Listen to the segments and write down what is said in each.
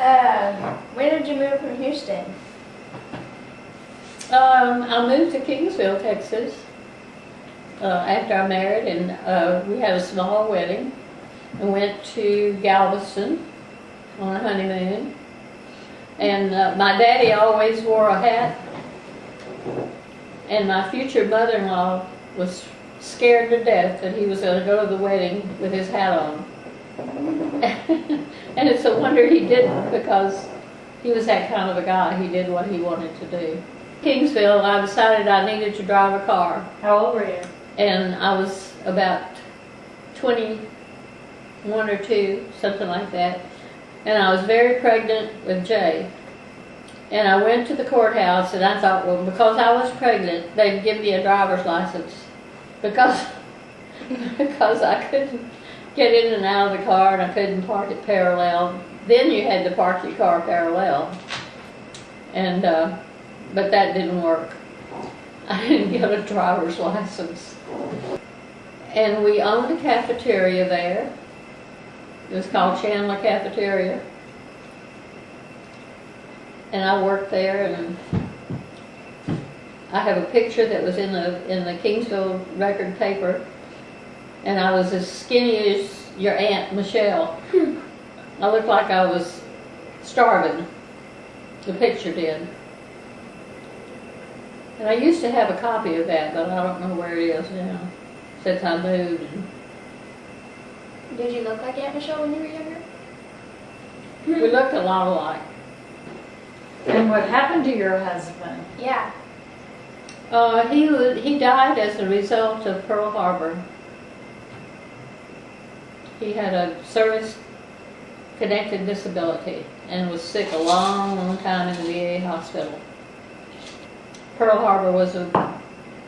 When did you move from Houston? I moved to Kingsville, Texas, after I married, and we had a small wedding and went to Galveston on a honeymoon. And my daddy always wore a hat, and my future mother-in-law was scared to death that he was going to go to the wedding with his hat on. And it's a wonder he didn't, because he was that kind of a guy. He did what he wanted to do. Kingsville, I decided I needed to drive a car. How old were you? And I was about 21 or 2, something like that. And I was very pregnant with Jay. And I went to the courthouse, and I thought, well, because I was pregnant, they'd give me a driver's license. Because I couldn't get in and out of the car, and I couldn't park it parallel. Then you had to park your car parallel. And but that didn't work. I didn't get a driver's license. And we owned a cafeteria there. It was called Chandler Cafeteria. And I worked there, and I have a picture that was in the Kingsville Record paper, and I was as skinny as your Aunt Michelle. I looked like I was starving. The picture did. And I used to have a copy of that, but I don't know where it is now, since I moved. Did you look like Aunt Michelle when you were younger? We looked a lot alike. And what happened to your husband? Yeah. He died as a result of Pearl Harbor. He had a service-connected disability and was sick a long, long time in the VA hospital. Pearl Harbor was a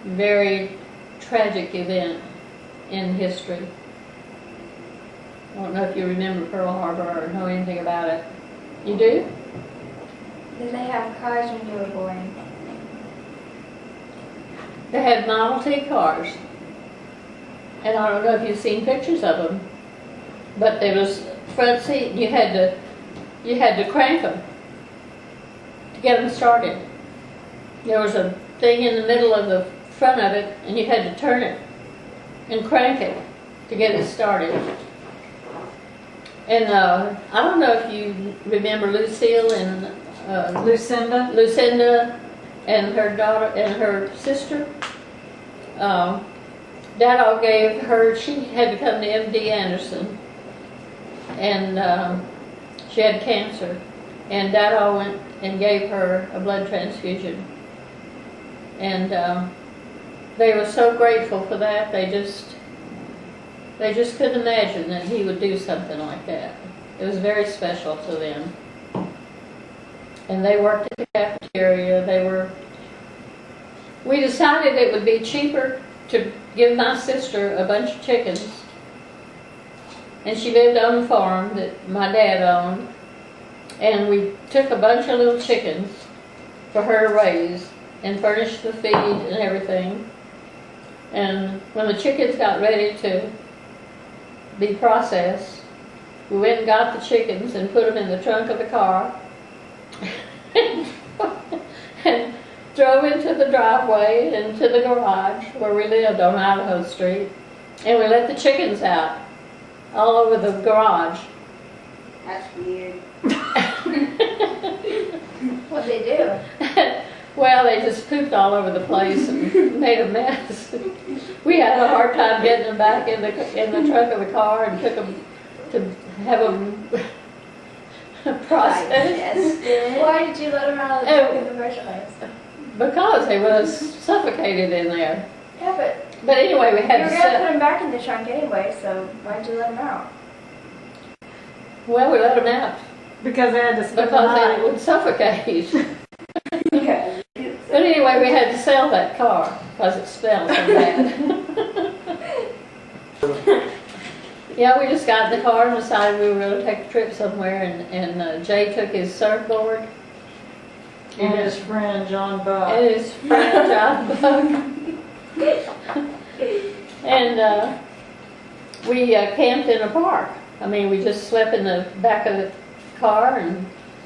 very tragic event in history. I don't know if you remember Pearl Harbor or know anything about it. You do? Did they have cars when you were born? They had Model T cars. And I don't know if you've seen pictures of them. But there was front seat, and you had to crank them to get them started. There was a thing in the middle of the front of it, and you had to turn it and crank it to get it started. And I don't know if you remember Lucille and Lucinda and her daughter and her sister. Dad gave her, she had to come to MD Anderson, and she had cancer, and Dad went and gave her a blood transfusion. And they were so grateful for that. They just couldn't imagine that he would do something like that. It was very special to them. And they worked at the cafeteria. We decided it would be cheaper to give my sister a bunch of chickens. And she lived on a farm that my dad owned. And we took a bunch of little chickens for her to raise and furnish the feed and everything. And when the chickens got ready to be processed, we went and got the chickens and put them in the trunk of the car and drove into the driveway and to the garage where we lived on Idaho Street, and we let the chickens out all over the garage. That's weird. What'd they do? Well, they just pooped all over the place and made a mess. We had a hard time getting them back in the trunk of the car and took them to have them processed. Why did you let them out of the trunk in the first place? Because they was suffocated in there. Yeah, but anyway, we had you were to going to put them back in the trunk anyway, so why'd you let them out? Well, we let them out. Because they had to spend the Because night. they would suffocate. Yeah. But anyway, we had to sell that car because it smelled so bad. Yeah, we just got in the car and decided we were going to take a trip somewhere, and Jay took his surfboard. And his friend John Buck. And his friend John Buck. And we camped in a park. I mean, we just slept in the back of the car and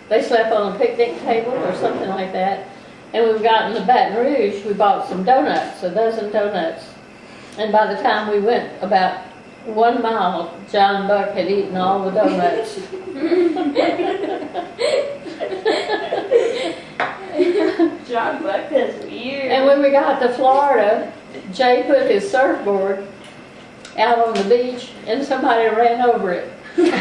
They slept on a picnic table or something like that. And we got in the Baton Rouge, we bought some donuts, a dozen donuts. And by the time we went about 1 mile, John Buck had eaten all the donuts. John Buck is weird. And when we got to Florida, Jay put his surfboard out on the beach and somebody ran over it. With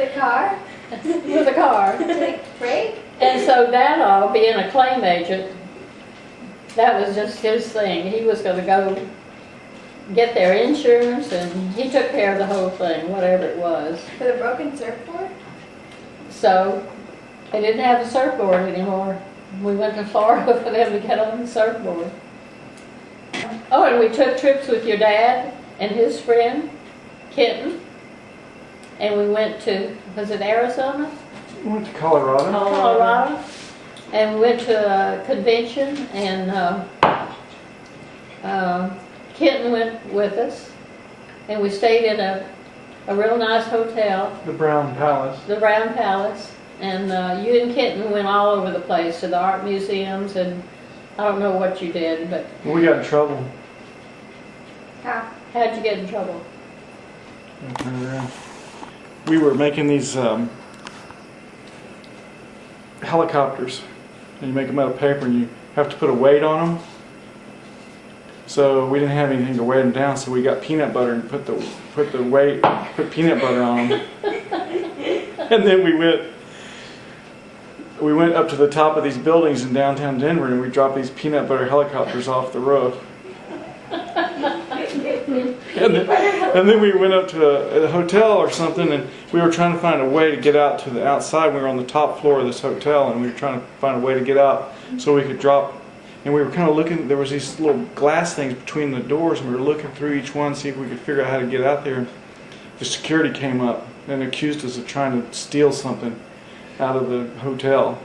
a car? With a car. To like break? And so Dad, being a claim agent, that was just his thing. He was going to go get their insurance, and he took care of the whole thing, whatever it was. For the broken surfboard? So they didn't have a surfboard anymore. We went to Florida for them to get on the surfboard. Oh, and we took trips with your dad and his friend, Kenton. And we went to, was it Arizona? We went to Colorado. Colorado. And we went to a convention, and Kenton went with us. And we stayed in a real nice hotel. The Brown Palace. The Brown Palace. And you and Kenton went all over the place, to the art museums, and I don't know what you did, but... We got in trouble. How? How'd you get in trouble? We were making these helicopters, and you make them out of paper, and you have to put a weight on them. So we didn't have anything to weigh them down, so we got peanut butter and put peanut butter on them. And then we went up to the top of these buildings in downtown Denver, and we dropped these peanut butter helicopters off the roof. And then we went up to a hotel or something, and we were trying to find a way to get out to the outside. We were on the top floor of this hotel, and we were trying to find a way to get out so we could drop. And we were kind of looking, there was these little glass things between the doors, and we were looking through each one to see if we could figure out how to get out there. The security came up and accused us of trying to steal something out of the hotel.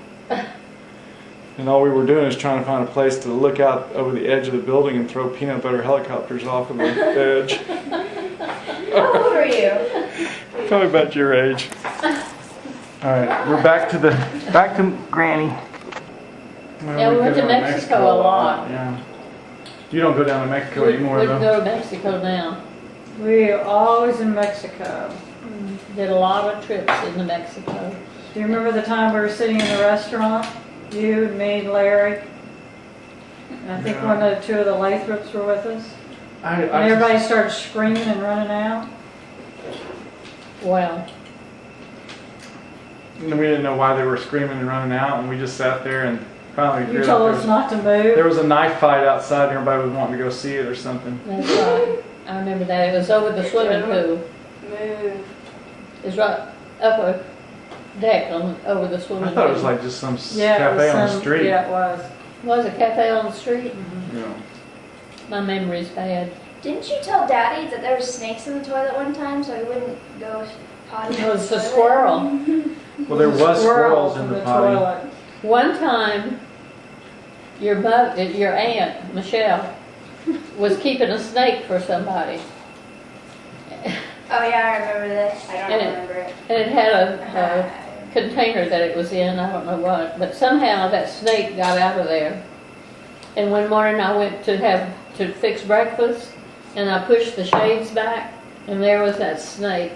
And all we were doing is trying to find a place to look out over the edge of the building and throw peanut butter helicopters off of the edge. How old were you? Probably about your age. All right, we're back to Granny. Well, Yeah, we went to Mexico a lot. Yeah. You don't go down to Mexico We anymore, wouldn't though. go to Mexico now. We are always in Mexico. Did a lot of trips into Mexico. Do you remember the time we were sitting in the restaurant? You and me and Larry. And I think Yeah. two of the Lathrops were with us. I And everybody started screaming and running out. Well, we didn't know why they were screaming and running out, and we just sat there and finally You figured told out us not to move. there was a knife fight outside, and everybody was wanting to go see it or something. that's right. I remember that. It was over the swimming pool. Move. It was right up a deck over the swimming I pool. thought it was like just some Yeah, it was cafe on the some- street. Yeah, it was. Was a cafe on the street? Yeah. My memory's bad. Didn't you tell Daddy that there were snakes in the toilet one time so he wouldn't go potty? It was in a the squirrel. Well, there was squirrels in in the potty. toilet. One time, your aunt, Michelle, was keeping a snake for somebody. Oh yeah, I remember this. I don't And it- remember it. And it had a container that it was in, I don't know what, but somehow that snake got out of there. And one morning I went to fix breakfast, and I pushed the shades back, and there was that snake.